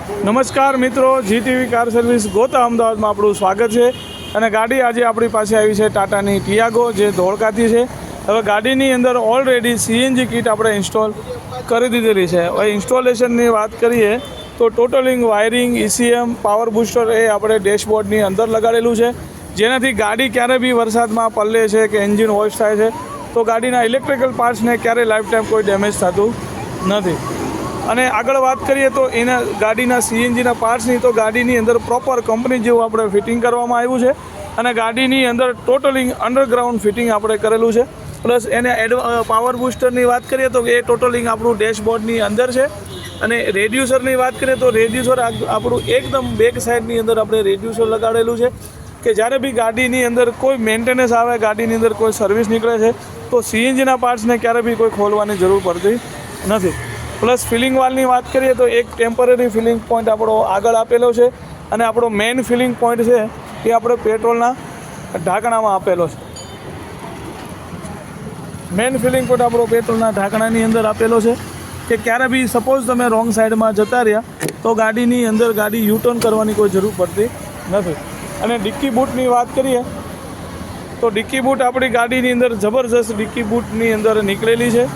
નમસ્કાર મિત્રો, GTV car service ગોતા અમદાવાદમાં આપણું સ્વાગત છે. અને ગાડી આજે આપણી પાસે આવી છે ટાટાની ટિયાગો, જે ધોળકાથી છે. હવે ગાડીની અંદર ઓલરેડી સીએનજી કિટ આપણે ઇન્સ્ટોલ કરી દીધેલી છે. હવે ઇન્સ્ટોલેશનની વાત કરીએ તો ટોટલિંગ વાયરિંગ, ECM, પાવર બૂસ્ટર એ આપણે ડેશબોર્ડની અંદર લગાડેલું છે, જેનાથી ગાડી ક્યારે બી વરસાદમાં પલળે છે કે એન્જિન વોશ થાય છે તો ગાડીના ઇલેક્ટ્રિકલ પાર્ટ્સને ક્યારેય લાઈફ ટાઈમ કોઈ ડેમેજ થતું નથી. અને આગળ વાત કરીએ તો એના ગાડીના સીએનજીના પાર્ટ્સની, તો ગાડીની અંદર પ્રોપર કંપની જેવું આપણે ફિટિંગ કરવામાં આવ્યું છે. અને ગાડીની અંદર ટોટલિંગ અંડરગ્રાઉન્ડ ફિટિંગ આપણે કરેલું છે. પ્લસ એને પાવર બૂસ્ટરની વાત કરીએ તો એ ટોટલિંગ આપણું ડેશબોર્ડની અંદર છે. અને રેડ્યુસરની વાત કરીએ તો રેડ્યુસર આપણું એકદમ બેક સાઈડની અંદર આપણે રેડ્યુસર લગાડેલું છે કે જ્યારે બી ગાડીની અંદર કોઈ મેન્ટેનન્સ આવે, ગાડીની અંદર કોઈ સર્વિસ નીકળે છે તો સીએનજીના પાર્ટ્સને ક્યારે બી કોઈ ખોલવાની જરૂર પડતી નથી. પ્લસ ફિલિંગ વાલની વાત કરીએ તો એક ટેમ્પરરી ફિલિંગ પોઈન્ટ આપણો આગળ આપેલો છે. અને આપણો મેઇન ફિલિંગ પોઈન્ટ છે એ આપણે પેટ્રોલના ઢાંકણામાં આપેલો છે. મેઇન ફિલિંગ પોઈન્ટ આપણો પેટ્રોલના ઢાંકણાની અંદર આપેલો છે કે ક્યારે બી સપોઝ તમે રોંગ સાઈડમાં જતા રહ્યા તો ગાડીની અંદર ગાડી યુટર્ન કરવાની કોઈ જરૂર પડતી નથી. અને ડિક્કી બૂટની વાત કરીએ તો ડિક્કી બૂટ આપણી ગાડીની અંદર જબરજસ્ત ડિક્કી બૂટની અંદર નીકળેલી છે.